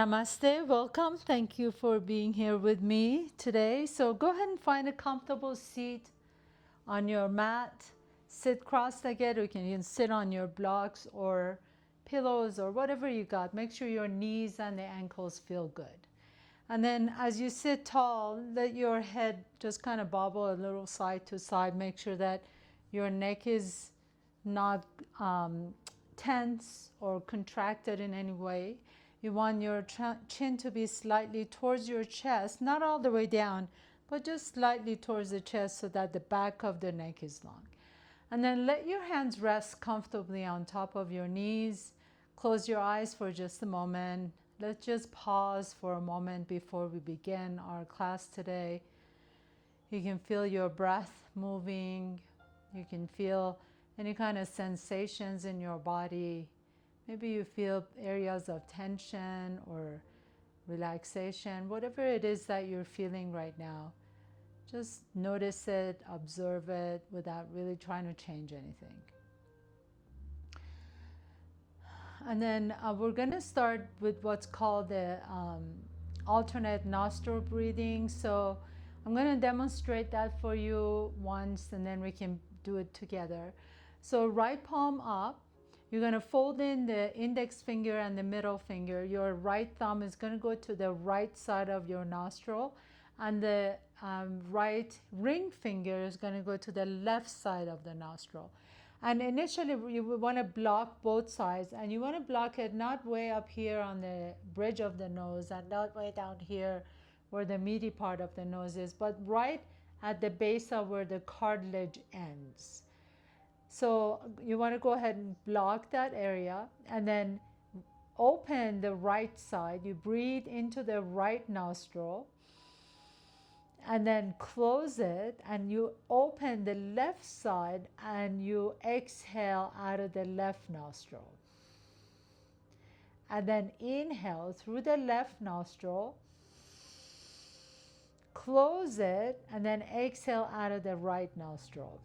Namaste, welcome. Thank you for being here with me today. So go ahead and find a comfortable seat on your mat. Sit cross-legged, or you can even sit on your blocks or pillows or whatever you got. Make sure your knees and the ankles feel good. And then as you sit tall, let your head just kind of bobble a little side to side. Make sure that your neck is not tense or contracted in any way. You want your chin to be slightly towards your chest, not all the way down, but just slightly towards the chest so that the back of the neck is long. And then let your hands rest comfortably on top of your knees. Close your eyes for just a moment. Let's just pause for a moment before we begin our class today. You can feel your breath moving. You can feel any kind of sensations in your body. Maybe you feel areas of tension or relaxation, whatever it is that you're feeling right now. Just notice it, observe it without really trying to change anything. And then we're going to start with what's called the alternate nostril breathing. So I'm going to demonstrate that for you once, and then we can do it together. So right palm up, you're going to fold in the index finger and the middle finger. Your right thumb is going to go to the right side of your nostril, and the right ring finger is going to go to the left side of the nostril. And initially you want to block both sides, and you want to block it not way up here on the bridge of the nose and not way down here where the meaty part of the nose is, but right at the base of where the cartilage ends. So you want to go ahead and block that area, and then open the right side. You breathe into the right nostril and then close it, and you open the left side and you exhale out of the left nostril. And then inhale through the left nostril, close it, and then exhale out of the right nostril.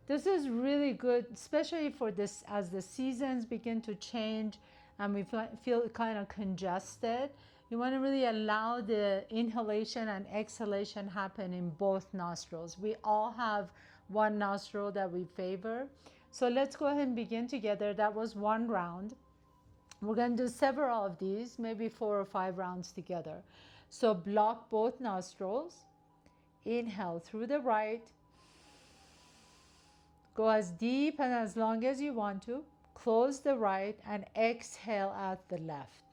This is really good, especially for this as the seasons begin to change and we feel kind of congested. You want to really allow the inhalation and exhalation happen in both nostrils. We all have one nostril that we favor. So let's go ahead and begin together. That was one round. We're going to do several of these, maybe 4 or 5 rounds together. So block both nostrils. Inhale through the right. Go as deep and as long as you want to. Close the right and exhale out the left.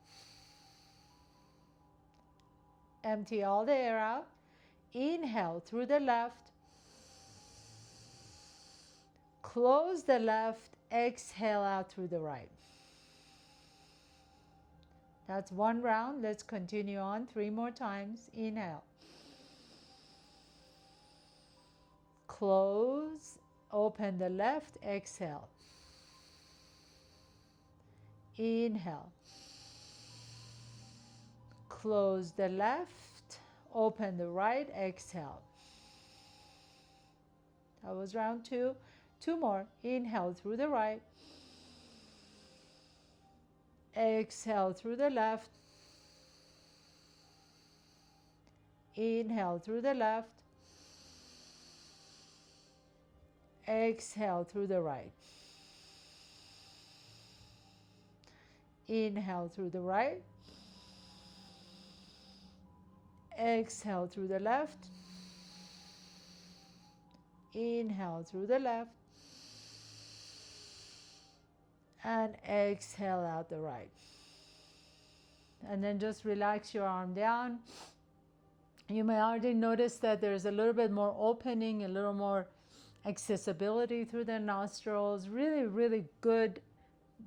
Empty all the air out. Inhale through the left. Close the left. Exhale out through the right. That's one round. Let's continue on 3 more times. Inhale. Close. Open the left. Exhale. Inhale. Close the left, open the right, exhale. That was round 2. 2 more. Inhale through the right. Exhale through the left. Inhale through the left. Exhale through the right. Inhale through the right. Exhale through the left. Inhale through the left. And exhale out the right. And then just relax your arm down. You may already notice that there's a little bit more opening, a little more accessibility through the nostrils. Really, really good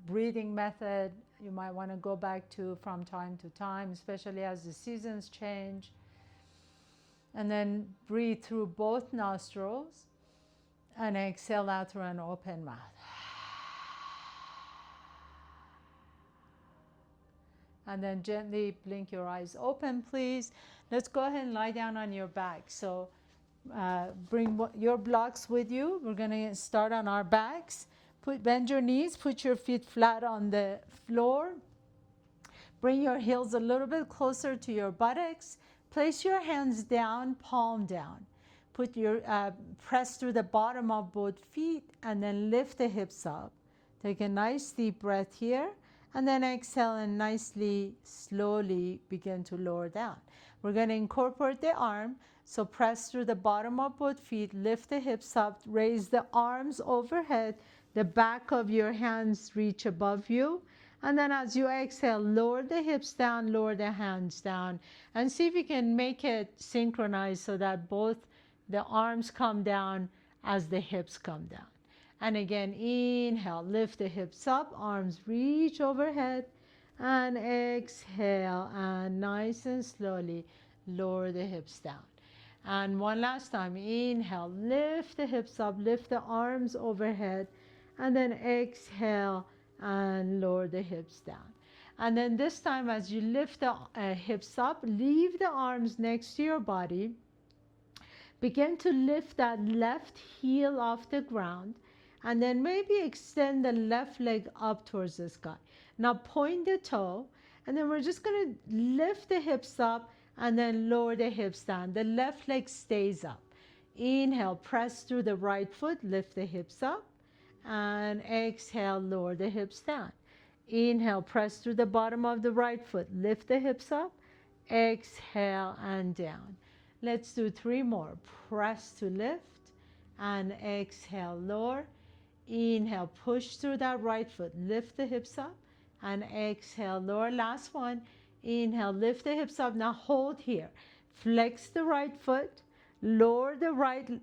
breathing method. You might want to go back to from time to time, especially as the seasons change. And then breathe through both nostrils and exhale out through an open mouth. And then gently blink your eyes open, please. Let's go ahead and lie down on your back. So bring your blocks with you. We're going to start on our backs. Bend your knees, put your feet flat on the floor. Bring your heels a little bit closer to your buttocks. Place your hands down, palm down. Put your press through the bottom of both feet and then lift the hips up. Take a nice deep breath here and then exhale and nicely, slowly begin to lower down. We're going to incorporate the arm. So press through the bottom of both feet, lift the hips up, raise the arms overhead, the back of your hands reach above you. And then as you exhale, lower the hips down, lower the hands down, and see if you can make it synchronized so that both the arms come down as the hips come down. And again, inhale, lift the hips up, arms reach overhead, and exhale, and nice and slowly lower the hips down. And one last time, inhale, lift the hips up, lift the arms overhead, and then exhale and lower the hips down. And then this time, as you lift the hips up, leave the arms next to your body. Begin to lift that left heel off the ground, and then maybe extend the left leg up towards the sky. Now point the toe, and then we're just going to lift the hips up and then lower the hips down. The left leg stays up. Inhale, press through the right foot, lift the hips up, and exhale, lower the hips down. Inhale, press through the bottom of the right foot, lift the hips up, exhale, and down. Let's do 3 more. Press to lift, and exhale, lower. Inhale, push through that right foot, lift the hips up, and exhale, lower. Last one. Inhale, lift the hips up. Now hold here. Flex the right foot, lower the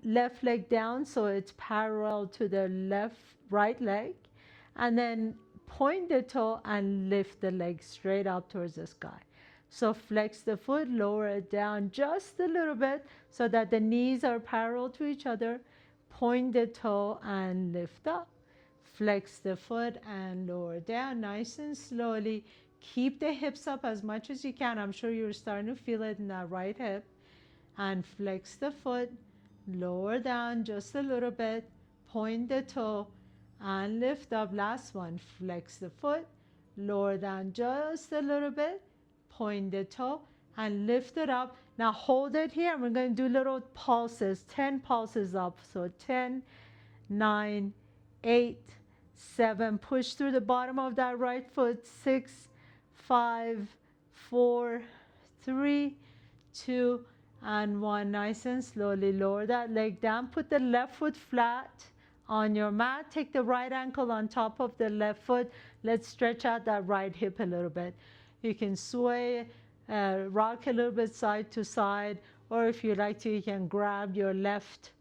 left leg down so it's parallel to the right leg, and then point the toe and lift the leg straight up towards the sky. So flex the foot, lower it down just a little bit so that the knees are parallel to each other. Point the toe and lift up. Flex the foot and lower down nice and slowly. Keep the hips up as much as you can. I'm sure you're starting to feel it in that right hip. And flex the foot, lower down just a little bit. Point the toe and lift up. Last one. Flex the foot, lower down just a little bit. Point the toe and lift it up. Now hold it here. We're going to do little pulses, 10 pulses up. So 10, 9, 8, 7. Push through the bottom of that right foot. 6, 5, 4, 3, 2, and 1. Nice and slowly lower that leg down. Put the left foot flat on your mat. Take the right ankle on top of the left foot. Let's stretch out that right hip a little bit. You can sway, rock a little bit side to side, or if you like to, you can grab your left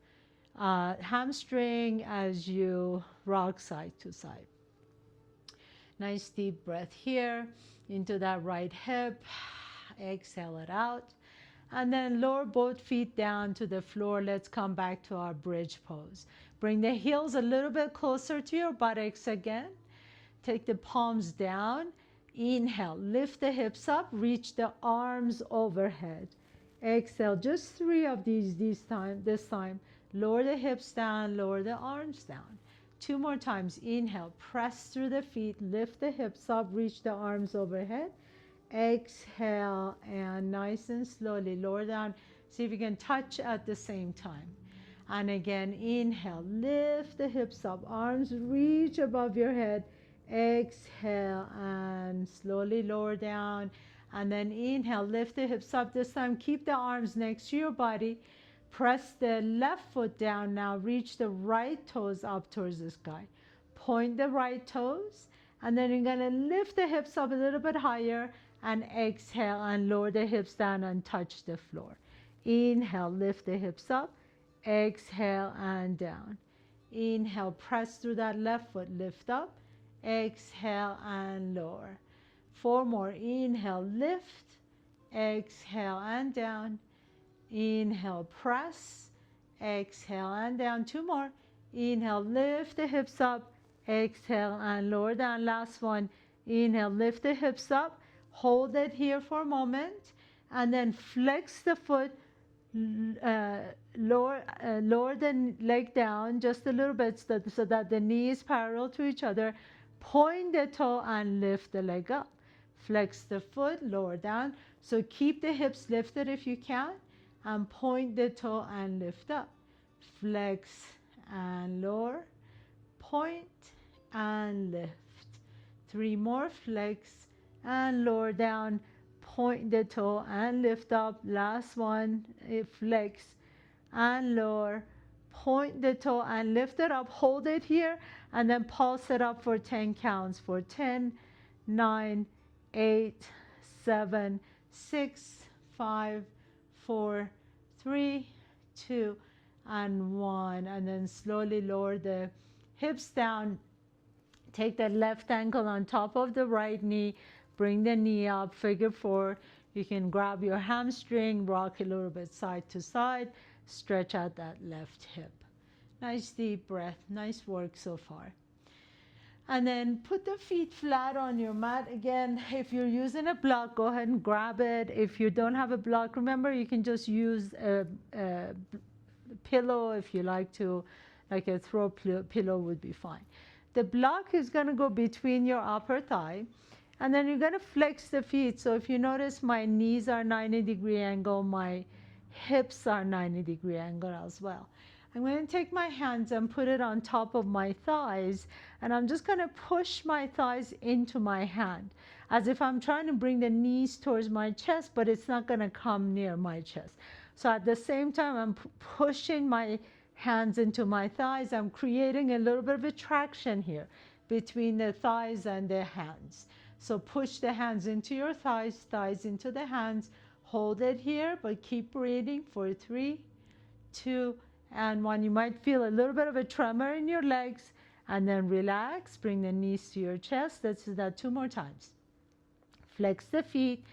hamstring as you rock side to side. Nice deep breath here into that right hip. Exhale it out. And then lower both feet down to the floor. Let's come back to our bridge pose. Bring the heels a little bit closer to your buttocks again. Take the palms down. Inhale, lift the hips up, reach the arms overhead. Exhale, just 3 of these this time. Lower the hips down, lower the arms down. 2 more times. Inhale, press through the feet, lift the hips up, reach the arms overhead. Exhale, and nice and slowly lower down. See if you can touch at the same time. And again, inhale, lift the hips up, arms reach above your head. Exhale and slowly lower down, and then inhale, lift the hips up. This time keep the arms next to your body. Press the left foot down. Now reach the right toes up towards the sky. Point the right toes, and then you're going to lift the hips up a little bit higher and exhale and lower the hips down and touch the floor. Inhale, lift the hips up. Exhale and down. Inhale, press through that left foot, lift up. Exhale and lower. 4 more. Inhale, lift. Exhale and down. Inhale, press. Exhale and down. 2 more. Inhale, lift the hips up. Exhale and lower down. Last one. Inhale, lift the hips up. Hold it here for a moment. And then flex the foot. Lower the leg down just a little bit so that the knee is parallel to each other. Point the toe and lift the leg up. Flex the foot, lower down. So keep the hips lifted if you can, and point the toe and lift up. Flex and lower, point and lift. 3 more, flex and lower down, point the toe and lift up. Last one, flex and lower, point the toe and lift it up. Hold it here and then pulse it up for 10 counts. For 10, 9, 8, 7, 6, 5, 4, 3, 2, and 1. And then slowly lower the hips down. Take that left ankle on top of the right knee. Bring the knee up, figure 4. You can grab your hamstring, rock a little bit side to side, stretch out that left hip. Nice deep breath. Nice work so far. And then put the feet flat on your mat. Again, if you're using a block, go ahead and grab it. If you don't have a block, remember you can just use a pillow if you like to, like a throw pillow would be fine. The block is going to go between your upper thigh, and then you're going to flex the feet. So if you notice, my knees are 90-degree angle, my hips are 90-degree angle as well. I'm going to take my hands and put it on top of my thighs, and I'm just going to push my thighs into my hand, as if I'm trying to bring the knees towards my chest, but it's not going to come near my chest. So at the same time, I'm pushing my hands into my thighs. I'm creating a little bit of a traction here between the thighs and the hands. So push the hands into your thighs, thighs into the hands. Hold it here, but keep breathing for 3, 2, and 1. You might feel a little bit of a tremor in your legs, and then relax. Bring the knees to your chest. Let's do that 2 more times. Flex the feet.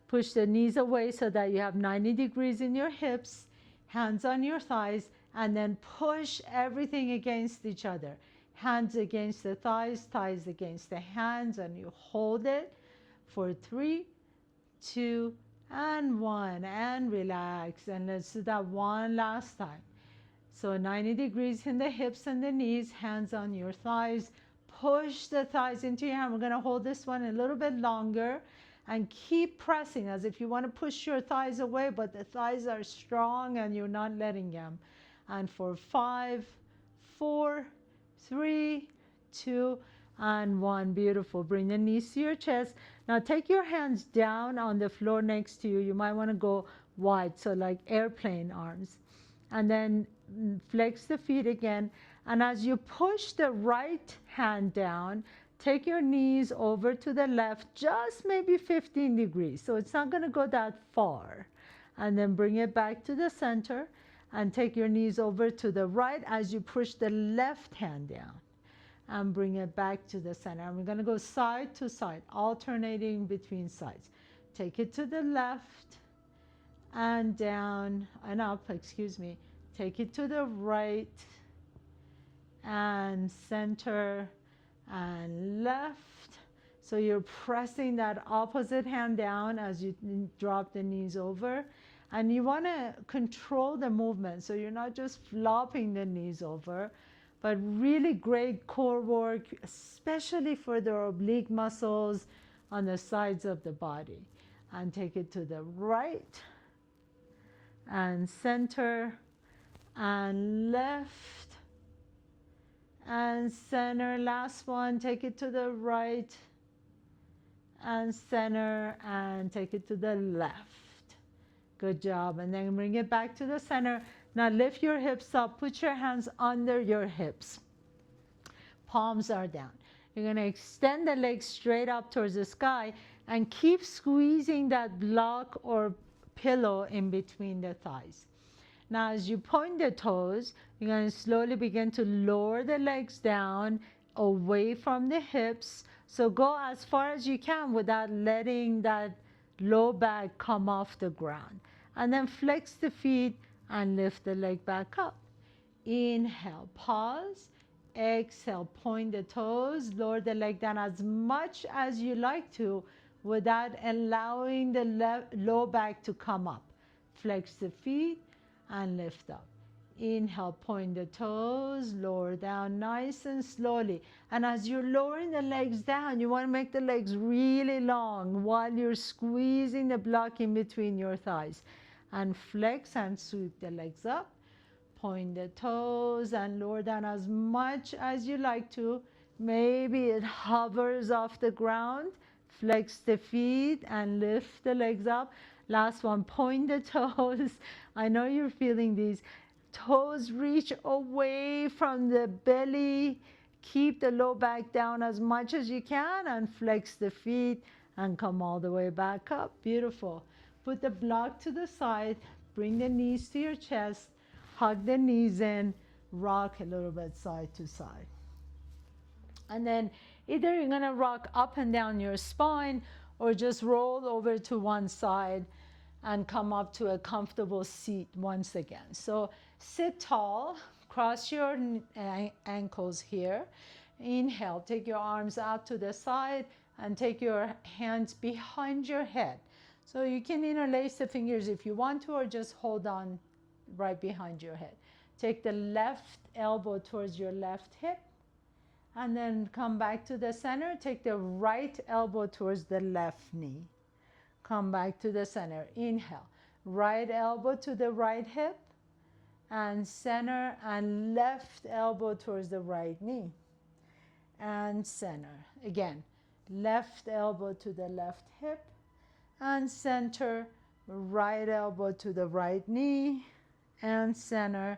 Push the knees away so that you have 90 degrees in your hips. Hands on your thighs. And then push everything against each other. Hands against the thighs, thighs against the hands, and you hold it for 3, 2, and 1, and relax. And let's do that one last time. So 90 degrees in the hips and the knees, hands on your thighs. Push the thighs into your hand. We're going to hold this one a little bit longer and keep pressing as if you want to push your thighs away, but the thighs are strong and you're not letting them. And for 5, 4, 3, 2, and 1. Beautiful. Bring the knees to your chest. Now take your hands down on the floor next to you. You might want to go wide, so like airplane arms. And then flex the feet again. And as you push the right hand down, take your knees over to the left, just maybe 15 degrees. So it's not going to go that far. And then bring it back to the center. And take your knees over to the right as you push the left hand down. And bring it back to the center. And we're going to go side to side, alternating between sides. Take it to the left and down and up, excuse me. Take it to the right and center and left. So you're pressing that opposite hand down as you drop the knees over. And you want to control the movement, so you're not just flopping the knees over, but really great core work, especially for the oblique muscles on the sides of the body. And take it to the right and center and left and center. Last one, take it to the right and center and take it to the left. Good job. And then bring it back to the center. Now lift your hips up. Put your hands under your hips. Palms are down. You're going to extend the legs straight up towards the sky and keep squeezing that block or pillow in between the thighs. Now as you point the toes, you're going to slowly begin to lower the legs down away from the hips. So go as far as you can without letting that low back come off the ground. And then flex the feet and lift the leg back up. Inhale, pause. Exhale, point the toes, lower the leg down as much as you like to without allowing the low back to come up. Flex the feet and lift up. Inhale, point the toes, lower down nice and slowly. And as you're lowering the legs down, you want to make the legs really long while you're squeezing the block in between your thighs. And flex and sweep the legs up. Point the toes and lower down as much as you like to. Maybe it hovers off the ground. Flex the feet and lift the legs up. Last one, point the toes. I know you're feeling these. Toes reach away from the belly. Keep the low back down as much as you can and flex the feet and come all the way back up. Beautiful. Put the block to the side. Bring the knees to your chest. Hug the knees in. Rock a little bit side to side. And then either you're going to rock up and down your spine or just roll over to one side and come up to a comfortable seat once again. So sit tall, cross your ankles here. Inhale, take your arms out to the side and take your hands behind your head. So you can interlace the fingers if you want to, or just hold on right behind your head. Take the left elbow towards your left hip and then come back to the center. Take the right elbow towards the left knee. Come back to the center. Inhale. Right elbow to the right hip and center, and left elbow towards the right knee and center. Again, left elbow to the left hip and center, right elbow to the right knee and center,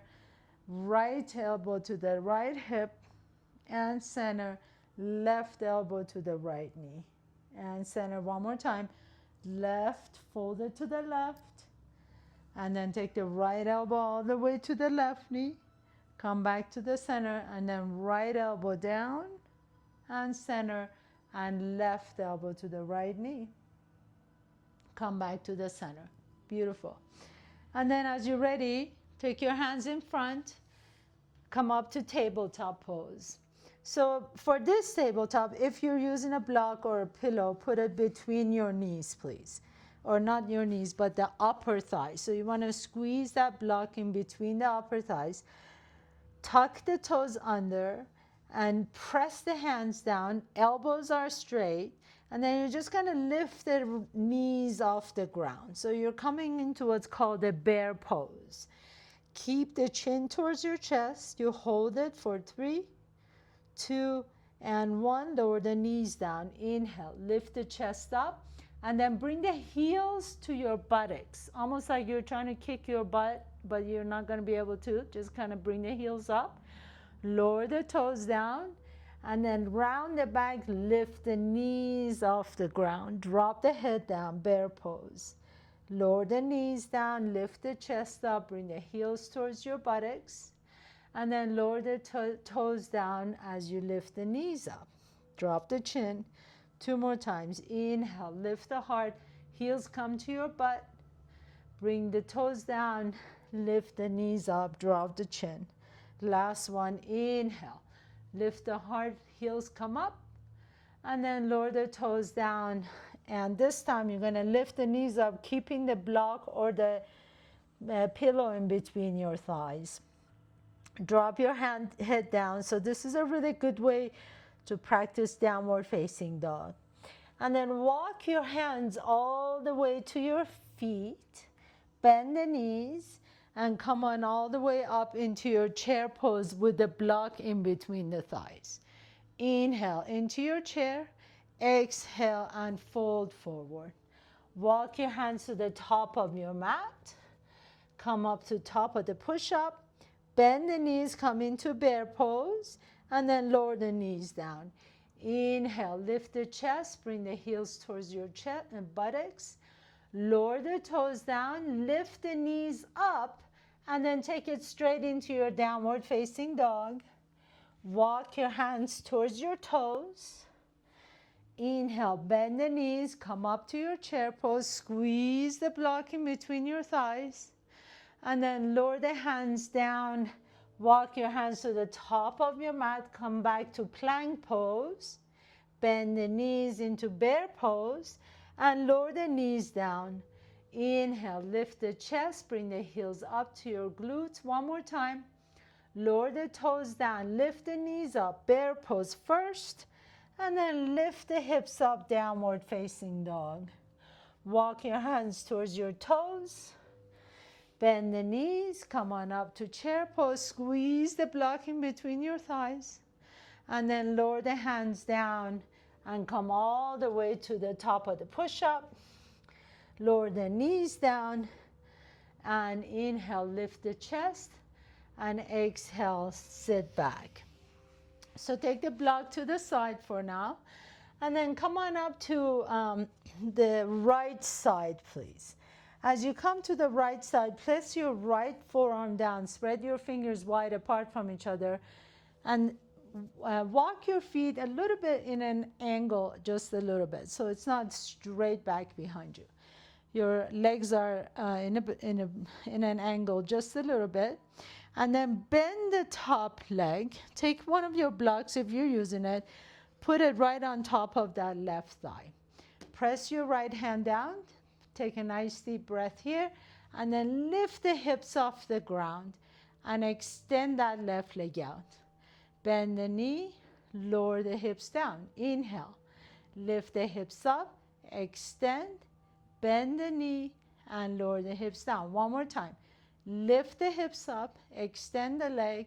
right elbow to the right hip and center, left elbow to the right knee and center. One more time. Left, fold it to the left, and then take the right elbow all the way to the left knee. Come back to the center, and then right elbow down and center, and left elbow to the right knee. Come back to the center. Beautiful. And then as you're ready, take your hands in front, come up to tabletop pose. So for this tabletop, if you're using a block or a pillow, put it between your knees, please. Or not your knees, but the upper thighs. So you want to squeeze that block in between the upper thighs. Tuck the toes under and press the hands down. Elbows are straight. And then you're just going to lift the knees off the ground. So you're coming into what's called a bear pose. Keep the chin towards your chest. You hold it for 3, 2, and 1. Lower the knees down. Inhale, lift the chest up, and then bring the heels to your buttocks, almost like you're trying to kick your butt, but you're not going to be able to. Just kind of bring the heels up, lower the toes down, and then round the back, lift the knees off the ground, drop the head down, bear pose. Lower the knees down, lift the chest up, bring the heels towards your buttocks, and then lower the toes down as you lift the knees up. Drop the chin. 2 more times. Inhale, lift the heart, heels come to your butt. Bring the toes down, lift the knees up, drop the chin. Last one, inhale. Lift the heart, heels come up, and then lower the toes down. And this time you're going to lift the knees up, keeping the block or the pillow in between your thighs. Drop your head down. So this is a really good way to practice downward facing dog. And then walk your hands all the way to your feet. Bend the knees and come on all the way up into your chair pose with the block in between the thighs. Inhale into your chair. Exhale and fold forward. Walk your hands to the top of your mat. Come up to top of the push-up. Bend the knees, come into bear pose, and then lower the knees down. Inhale, lift the chest, bring the heels towards your chest and buttocks. Lower the toes down, lift the knees up, and then take it straight into your downward facing dog. Walk your hands towards your toes. Inhale, bend the knees, come up to your chair pose, squeeze the block in between your thighs. And then lower the hands down, walk your hands to the top of your mat, come back to plank pose, bend the knees into bear pose, and lower the knees down. Inhale, lift the chest, bring the heels up to your glutes. One more time. Lower the toes down, lift the knees up, bear pose first, and then lift the hips up, downward facing dog. Walk your hands towards your toes. Bend the knees, come on up to chair pose, squeeze the block in between your thighs, and then lower the hands down and come all the way to the top of the push-up. Lower the knees down, and inhale, lift the chest, and exhale, sit back. So take the block to the side for now, and then come on up to the right side, please. As you come to the right side, place your right forearm down, spread your fingers wide apart from each other, and walk your feet a little bit in an angle, just a little bit, so it's not straight back behind you. Your legs are in an angle just a little bit. And then bend the top leg. Take one of your blocks if you're using it. Put it right on top of that left thigh. Press your right hand down. Take a nice deep breath here. And then lift the hips off the ground and extend that left leg out. Bend the knee, lower the hips down. Inhale. Lift the hips up, extend, bend the knee, and lower the hips down. One more time. Lift the hips up, extend the leg,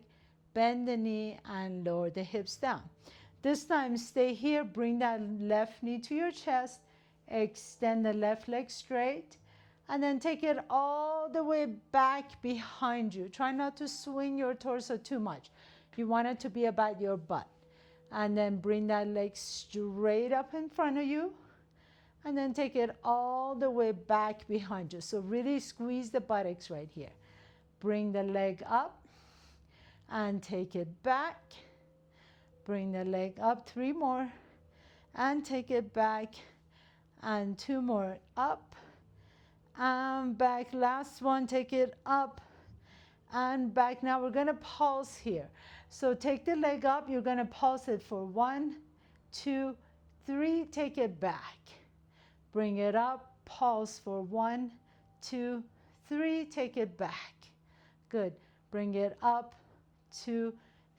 bend the knee, and lower the hips down. This time, stay here, bring that left knee to your chest, extend the left leg straight, and then take it all the way back behind you. Try not to swing your torso too much. You want it to be about your butt. And then bring that leg straight up in front of you, and then take it all the way back behind you. So really squeeze the buttocks right here. Bring the leg up and take it back. Bring the leg up, 3 more, and take it back, and 2 more, up and back. Last one, take it up and back. Now we're gonna pulse here. So take the leg up, you're gonna pulse it for 1, 2, 3, take it back. Bring it up, pulse for 1, 2, 3, take it back. Good. Bring it up, 2,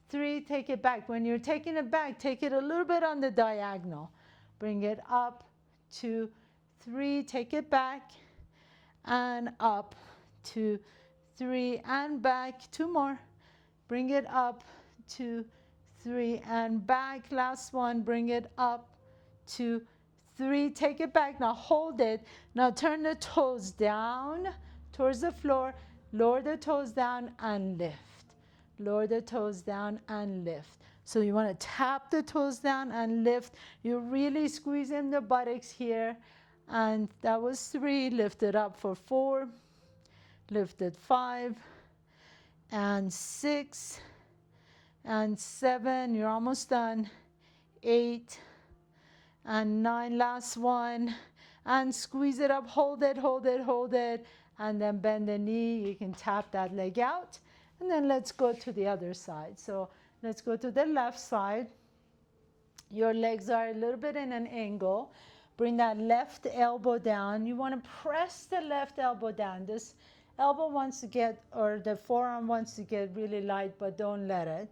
3, take it back. When you're taking it back, take it a little bit on the diagonal. Bring it up, 2, 3, take it back, and up, 2, 3, and back. 2 more. Bring it up, 2, 3, and back. Last one, bring it up, 2, 3, take it back. Now hold it. Now turn the toes down towards the floor. Lower the toes down and lift. Lower the toes down and lift. So you want to tap the toes down and lift. You're really squeezing the buttocks here. And that was 3. Lift it up for 4. Lift it 5. And 6. And 7. You're almost done. 8. And 9. Last one. And squeeze it up. Hold it, hold it, hold it. And then bend the knee. You can tap that leg out. And then let's go to the other side. So let's go to the left side. Your legs are a little bit in an angle. Bring that left elbow down. You want to press the left elbow down. This elbow wants to get, or the forearm wants to get really light, but don't let it.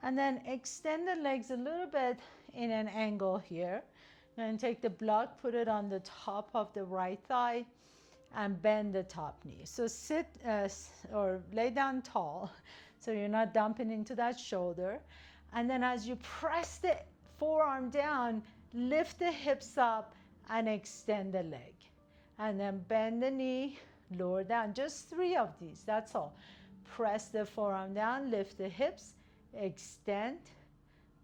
And then extend the legs a little bit in an angle here. And take the block, put it on the top of the right thigh, and bend the top knee. So sit or lay down tall so you're not dumping into that shoulder. And then as you press the forearm down, lift the hips up and extend the leg. And then bend the knee, lower down. Just 3 of these, that's all. Press the forearm down, lift the hips, extend,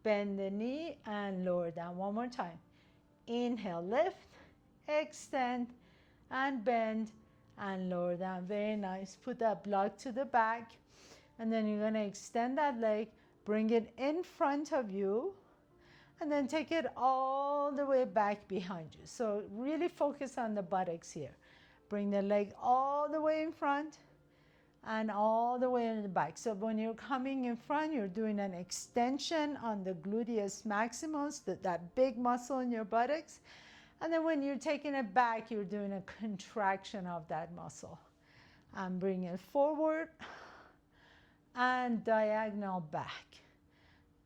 bend the knee, and lower down. One more time. Inhale, lift, extend, and bend, and lower down. Very nice. Put that block to the back, and then you're going to extend that leg, bring it in front of you, and then take it all the way back behind you. So really focus on the buttocks here. Bring the leg all the way in front and all the way in the back. So when you're coming in front, you're doing an extension on the gluteus maximus, that big muscle in your buttocks. And then when you're taking it back, you're doing a contraction of that muscle. And bring it forward and diagonal back.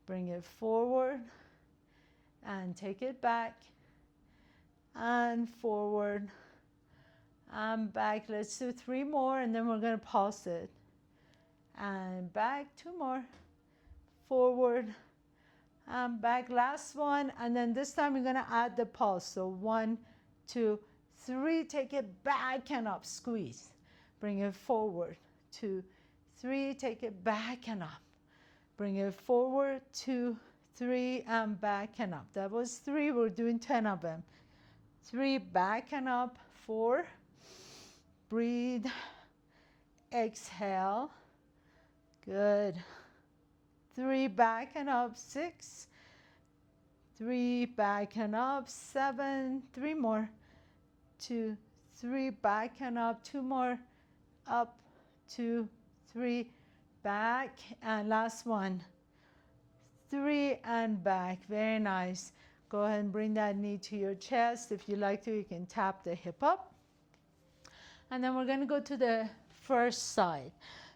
Bring it forward and take it back and forward and back. Let's do 3 more and then we're going to pulse it. And back, 2 more. Forward and back. Last one. And then this time we're going to add the pulse. So 1, 2, 3. Take it back and up. Squeeze. Bring it forward. 2, 3. Take it back and up. Bring it forward. 2, 3 and back and up. That was 3. We're doing 10 of them. 3 back and up. 4. Breathe. Exhale. Good. 3 back and up. 6. 3 back and up. 7. 3 more. 2, 3 back and up. 2 more. Up. 2, 3 back. And last one. 3 and back. Very nice. Go ahead and bring that knee to your chest. If you like to, you can tap the hip up. And then we're going to go to the first side.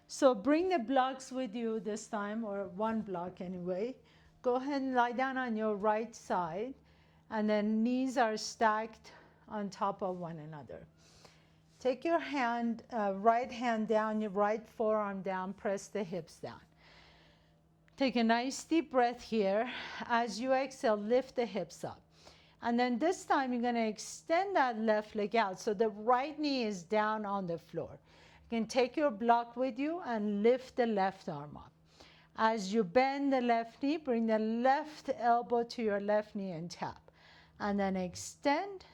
So bring the blocks with you this time, or one block anyway. Go ahead and lie down on your right side. And then knees are stacked on top of one another. Take your hand, right hand down, your right forearm down, press the hips down. Take a nice deep breath here. As you exhale, lift the hips up. And then this time you're going to extend that left leg out. So the right knee is down on the floor. You can take your block with you and lift the left arm up. As you bend the left knee, bring the left elbow to your left knee and tap. And then extend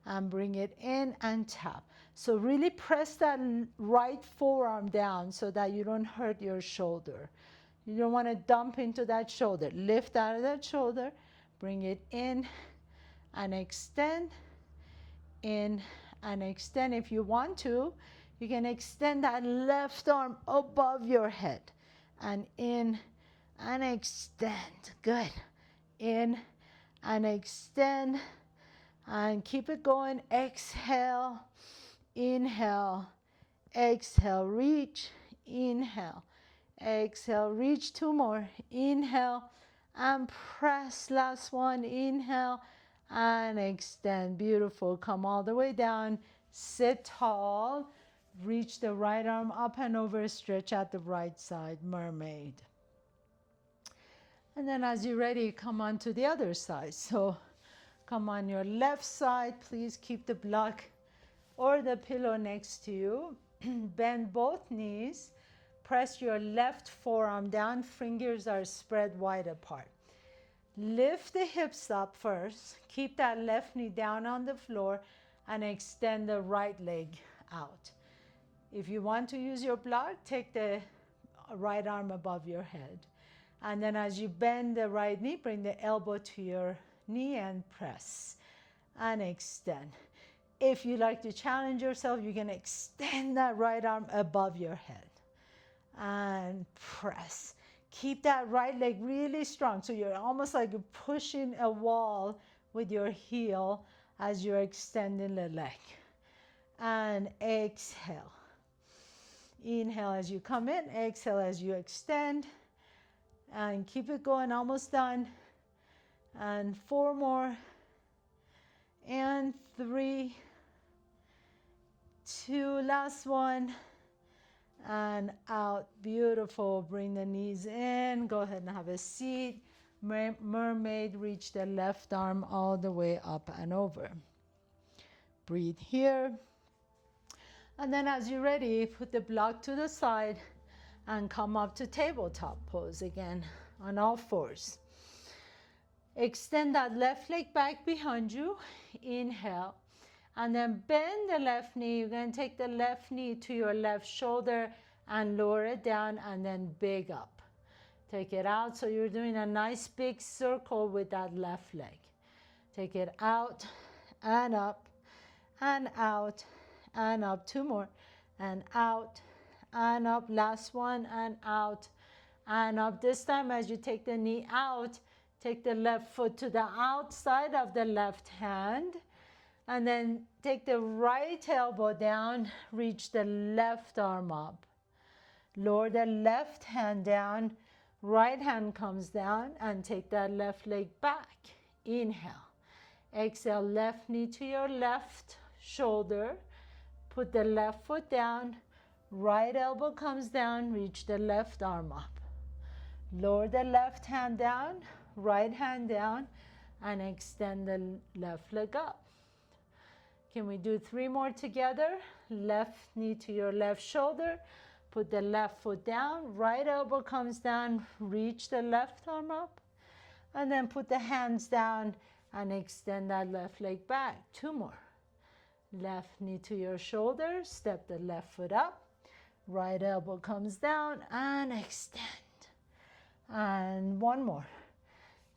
and bring it in and tap. So really press that right forearm down so that you don't hurt your shoulder. You don't want to dump into that shoulder. Lift out of that shoulder, bring it in and extend, in and extend. If you want to, you can extend that left arm above your head and in and extend. Good. In and extend and keep it going. Exhale, inhale, exhale, reach, inhale. Exhale, reach. 2 more. Inhale and press. Last one. Inhale and extend. Beautiful. Come all the way down. Sit tall. Reach the right arm up and over. Stretch out the right side. Mermaid. And then as you're ready, come on to the other side. So come on your left side. Please keep the block or the pillow next to you. Bend both knees. Press your left forearm down. Fingers are spread wide apart. Lift the hips up first. Keep that left knee down on the floor and extend the right leg out. If you want to use your block, take the right arm above your head. And then as you bend the right knee, bring the elbow to your knee and press and extend. If you like to challenge yourself, you can extend that right arm above your head. And press. Keep that right leg really strong. So you're almost like you're pushing a wall with your heel as you're extending the leg. And exhale. Inhale as you come in. Exhale as you extend. And keep it going. Almost done. And 4 more. And 3. 2. Last one. And out. Beautiful. Bring the knees in. Go ahead and have a seat. Mermaid. Reach the left arm all the way up and over. Breathe here. And then as you're ready, put the block to the side and come up to tabletop pose again on all fours. Extend that left leg back behind you. Inhale. And then bend the left knee. You're going to take the left knee to your left shoulder and lower it down and then big up. Take it out. So you're doing a nice big circle with that left leg. Take it out and up and out and up. 2 more. And out and up. Last one and out and up. This time as you take the knee out, Take the left foot to the outside of the left hand. And then take the right elbow down, reach the left arm up. Lower the left hand down, right hand comes down, and take that left leg back. Inhale. Exhale, left knee to your left shoulder. Put the left foot down, right elbow comes down, reach the left arm up. Lower the left hand down, right hand down, and extend the left leg up. Can we do 3 more together? Left knee to your left shoulder. Put the left foot down. Right elbow comes down. Reach the left arm up. And then put the hands down and extend that left leg back. 2 more. Left knee to your shoulder. Step the left foot up. Right elbow comes down and extend. And 1 more.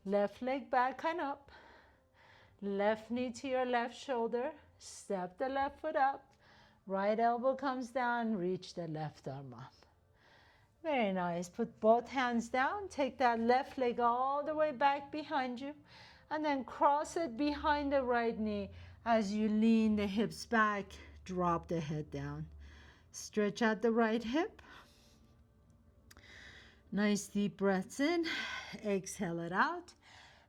Left leg back and up. Left knee to your left shoulder. Step the left foot up, right elbow comes down, reach the left arm up. Very nice. Put both hands down, take that left leg all the way back behind you, and then cross it behind the right knee as you lean the hips back, drop the head down. Stretch out the right hip. Nice deep breaths in, exhale it out,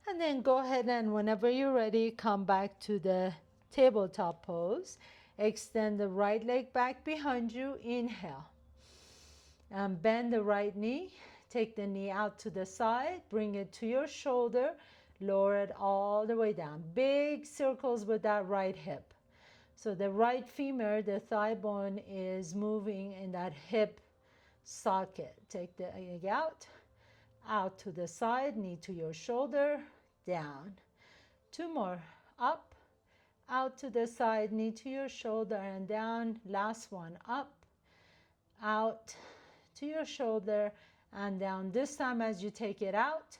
and then go ahead and whenever you're ready, come back to the tabletop pose. Extend the right leg back behind you. Inhale. And bend the right knee. Take the knee out to the side. Bring it to your shoulder. Lower it all the way down. Big circles with that right hip. So the right femur, the thigh bone, is moving in that hip socket. Take the leg out. Out to the side. Knee to your shoulder. Down. 2 more. Up. Out to the side, knee to your shoulder and down. Last one, up, out to your shoulder and down. This time as you take it out,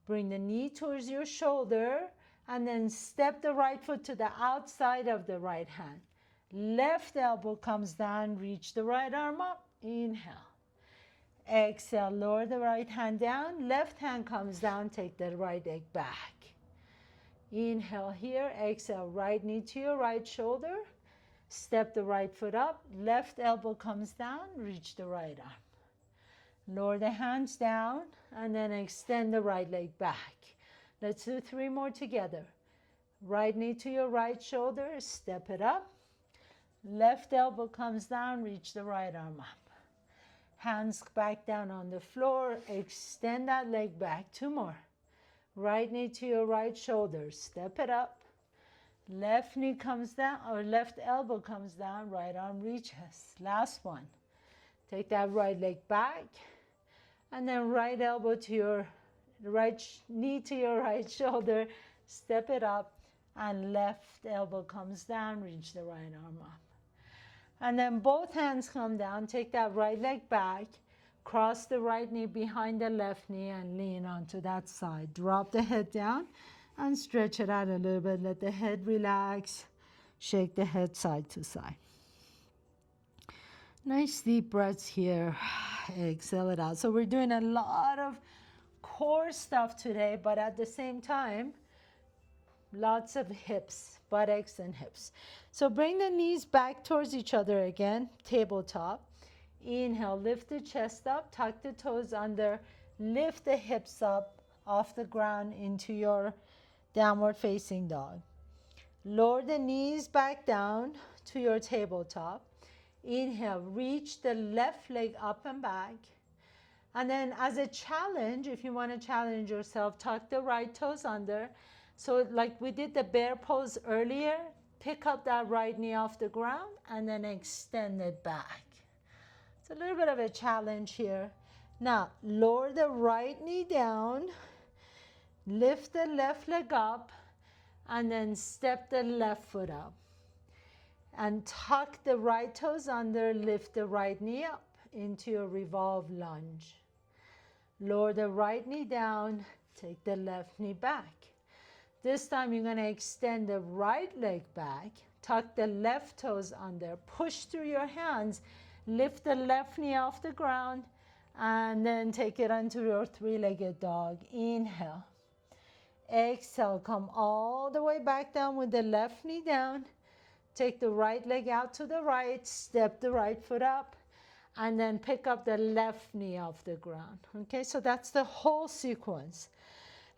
bring the knee towards your shoulder and then step the right foot to the outside of the right hand. Left elbow comes down, reach the right arm up. Inhale. Exhale, lower the right hand down. Left hand comes down, take the right leg back. Inhale here, exhale, right knee to your right shoulder. Step the right foot up, left elbow comes down, reach the right arm. Lower the hands down and then extend the right leg back. Let's do 3 more together. Right knee to your right shoulder, step it up. Left elbow comes down, reach the right arm up. Hands back down on the floor, extend that leg back. 2 more. Right knee to your right shoulder, step it up. Left knee comes down, or left elbow comes down, right arm reaches. Last one. Take that right leg back, and then right elbow to your right knee to your right shoulder, step it up, and left elbow comes down, reach the right arm up. And then both hands come down, take that right leg back, cross the right knee behind the left knee and lean onto that side. Drop the head down and stretch it out a little bit. Let the head relax. Shake the head side to side. Nice deep breaths here. Exhale it out. So we're doing a lot of core stuff today, but at the same time, lots of hips, buttocks and hips. So bring the knees back towards each other again, tabletop. Inhale, lift the chest up, tuck the toes under, lift the hips up off the ground into your downward facing dog. Lower the knees back down to your tabletop. Inhale, reach the left leg up and back. And then as a challenge, if you want to challenge yourself, tuck the right toes under. So like we did the bear pose earlier, pick up that right knee off the ground and then extend it back. It's a little bit of a challenge here. Now, lower the right knee down, lift the left leg up, and then step the left foot up. And tuck the right toes under, lift the right knee up into a revolve lunge. Lower the right knee down, take the left knee back. This time you're going to extend the right leg back, tuck the left toes under, push through your hands, lift the left knee off the ground, and then take it onto your 3-legged dog. Inhale. Exhale, come all the way back down with the left knee down. Take the right leg out to the right, step the right foot up, and then pick up the left knee off the ground. Okay, so that's the whole sequence.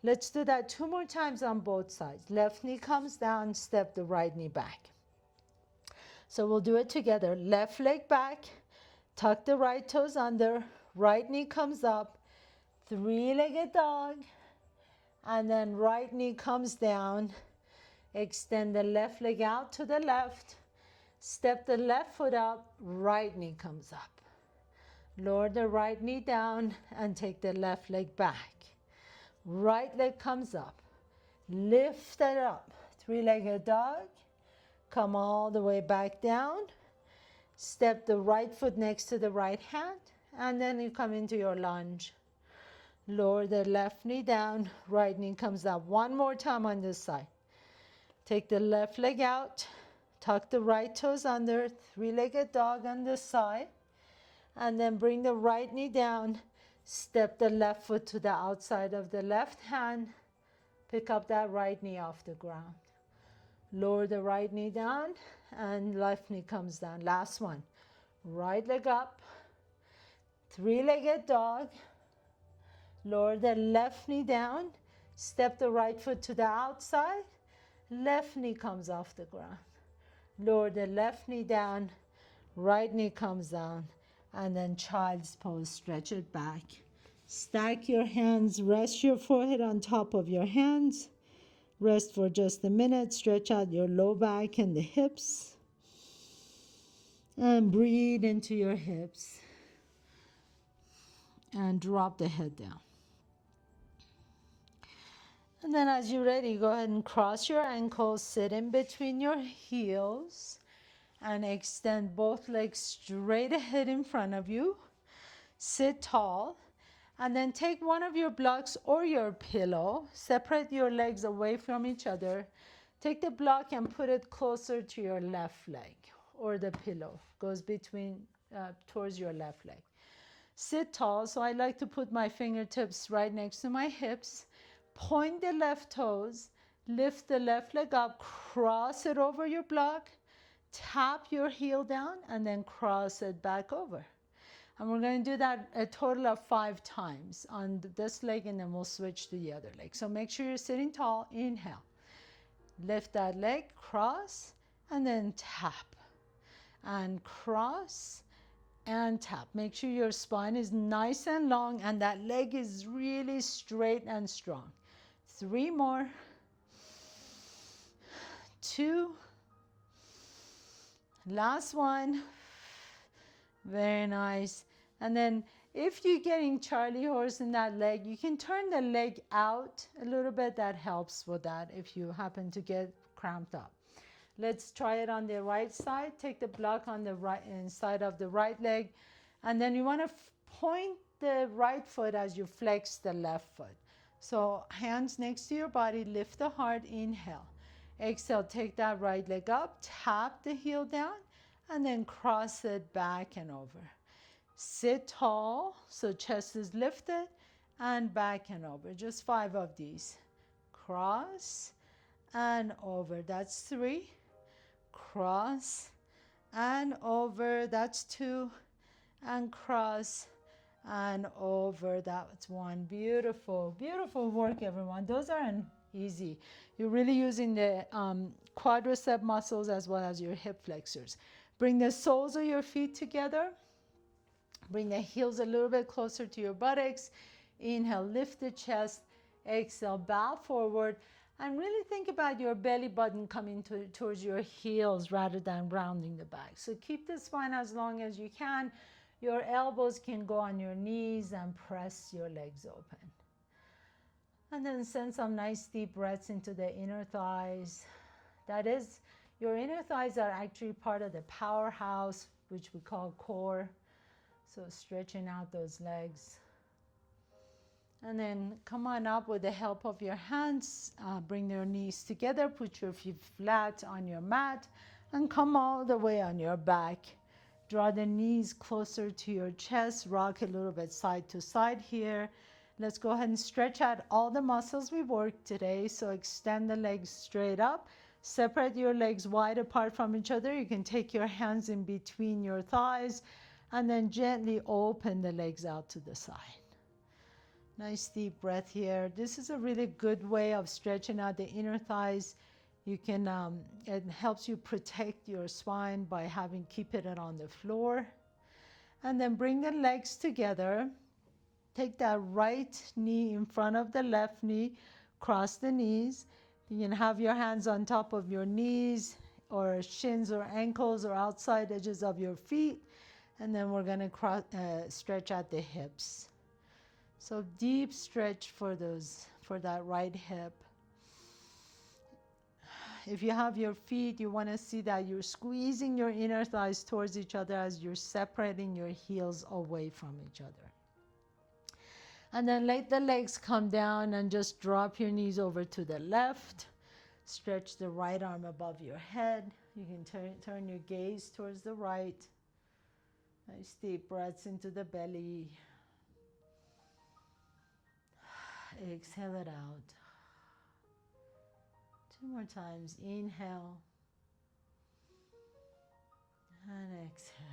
Let's do that 2 more times on both sides. Left knee comes down, step the right knee back. So we'll do it together. Left leg back, tuck the right toes under, right knee comes up, three-legged dog, and then right knee comes down. Extend the left leg out to the left, step the left foot up, right knee comes up. Lower the right knee down and take the left leg back. Right leg comes up, lift it up, three-legged dog, come all the way back down, step the right foot next to the right hand, and then you come into your lunge. Lower the left knee down, right knee comes up. One more time on this side. Take the left leg out, tuck the right toes under, three-legged dog on this side, and then bring the right knee down, step the left foot to the outside of the left hand, pick up that right knee off the ground. Lower the right knee down and left knee comes down. Last one. Right leg up, three-legged dog, lower the left knee down, step the right foot to the outside, left knee comes off the ground. Lower the left knee down, right knee comes down, and then child's pose, stretch it back. Stack your hands, rest your forehead on top of your hands. Rest for just a minute, stretch out your low back and the hips. And breathe into your hips. And drop the head down. And then as you're ready, go ahead and cross your ankles, sit in between your heels, and extend both legs straight ahead in front of you. Sit tall, and then take one of your blocks or your pillow, separate your legs away from each other. Take the block and put it closer to your left leg, or the pillow goes between, towards your left leg. Sit tall, so I like to put my fingertips right next to my hips. Point the left toes, lift the left leg up, cross it over your block, tap your heel down, and then cross it back over. And we're going to do that a total of 5 times on this leg, and then we'll switch to the other leg. So make sure you're sitting tall. Inhale. Lift that leg, cross, and then tap. And cross and tap. Make sure your spine is nice and long and that leg is really straight and strong. 3 more. 2. Last one. Very nice. And then if you're getting Charlie horse in that leg, you can turn the leg out a little bit. That helps with that if you happen to get cramped up. Let's try it on the right side. Take the block on the right inside of the right leg. And then you want to point the right foot as you flex the left foot. So hands next to your body, lift the heart, inhale. Exhale, take that right leg up, tap the heel down, and then cross it back and over. Sit tall, so chest is lifted, and back and over. Just 5 of these. Cross and over. That's 3. Cross and over. That's 2. And cross and over. That's 1. Beautiful, beautiful work, everyone. Those aren't easy. You're really using the quadricep muscles as well as your hip flexors. Bring the soles of your feet together. Bring the heels a little bit closer to your buttocks. Inhale, lift the chest. Exhale, bow forward. And really think about your belly button coming towards your heels rather than rounding the back. So keep the spine as long as you can. Your elbows can go on your knees and press your legs open. And then send some nice deep breaths into the inner thighs. That is, your inner thighs are actually part of the powerhouse, which we call core. So stretching out those legs. And then come on up with the help of your hands. Bring your knees together. Put your feet flat on your mat. And come all the way on your back. Draw the knees closer to your chest. Rock a little bit side to side here. Let's go ahead and stretch out all the muscles we worked today. So extend the legs straight up. Separate your legs wide apart from each other. You can take your hands in between your thighs and then gently open the legs out to the side. Nice deep breath here. This is a really good way of stretching out the inner thighs. You can, it helps you protect your spine by keep it on the floor. And then bring the legs together. Take that right knee in front of the left knee. Cross the knees. You can have your hands on top of your knees or shins or ankles or outside edges of your feet. And then we're going to stretch out the hips. So deep stretch for that right hip. If you have your feet, you want to see that you're squeezing your inner thighs towards each other as you're separating your heels away from each other. And then let the legs come down and just drop your knees over to the left. Stretch the right arm above your head. You can turn your gaze towards the right. Nice deep breaths into the belly. Exhale it out. 2 more times. Inhale and exhale.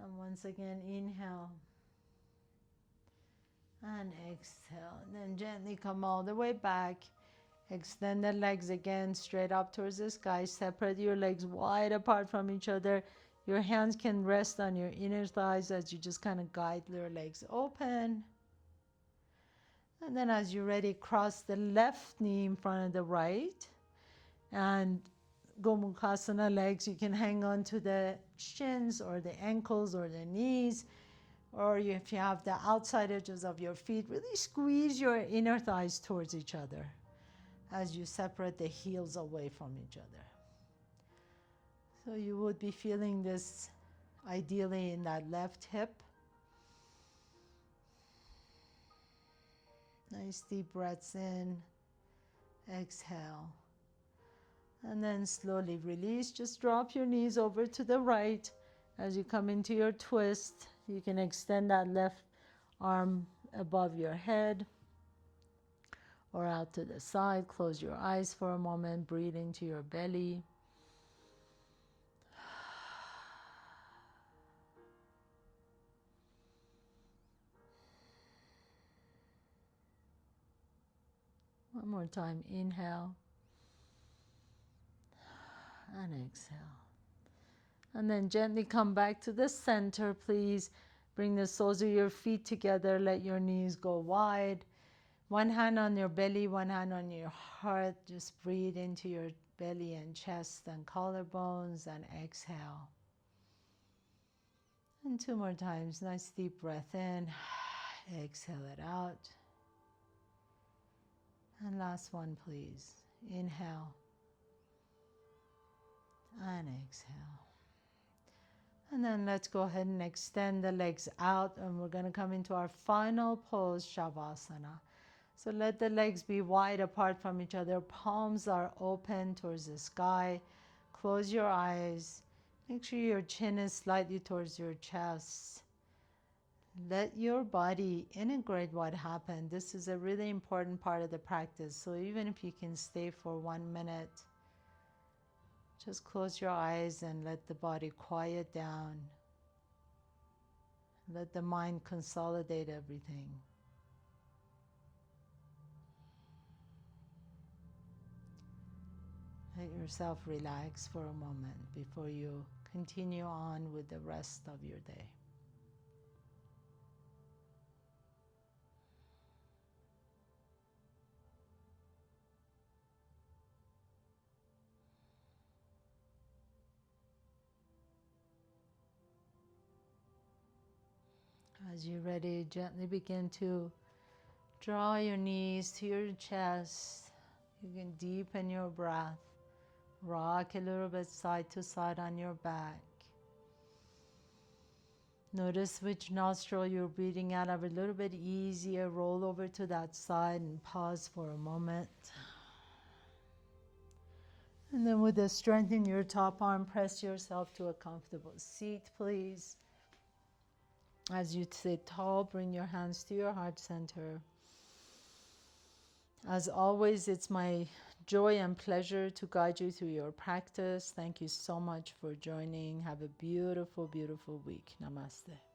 And once again, inhale and exhale. And then gently come all the way back. Extend the legs again straight up towards the sky. Separate your legs wide apart from each other. Your hands can rest on your inner thighs as you just kind of guide your legs open. And then as you're ready, cross the left knee in front of the right. And Gomukhasana legs, you can hang on to the shins or the ankles or the knees. Or if you have the outside edges of your feet, really squeeze your inner thighs towards each other as you separate the heels away from each other. So you would be feeling this ideally in that left hip. Nice deep breaths in, exhale. And then slowly release. Just drop your knees over to the right. As you come into your twist, you can extend that left arm above your head or out to the side. Close your eyes for a moment. Breathe into your belly. One more time. Inhale and exhale. And then gently come back to the center, please. Bring the soles of your feet together. Let your knees go wide. One hand on your belly, one hand on your heart. Just breathe into your belly and chest and collarbones and exhale. And 2 more times. Nice deep breath in. Exhale it out. And last one, please. Inhale and exhale. And then let's go ahead and extend the legs out, and we're going to come into our final pose, Shavasana. So let the legs be wide apart from each other. Palms are open towards the sky. Close your eyes. Make sure your chin is slightly towards your chest. Let your body integrate what happened. This is a really important part of the practice. So even if you can stay for 1 minute, just close your eyes and let the body quiet down. Let the mind consolidate everything. Let yourself relax for a moment before you continue on with the rest of your day. As you're ready, gently begin to draw your knees to your chest. You can deepen your breath. Rock a little bit side to side on your back. Notice which nostril you're breathing out of a little bit easier. Roll over to that side and pause for a moment. And then with the strength in your top arm, press yourself to a comfortable seat, please. As you sit tall, bring your hands to your heart center. As always, it's my joy and pleasure to guide you through your practice. Thank you so much for joining. Have a beautiful, beautiful week. Namaste.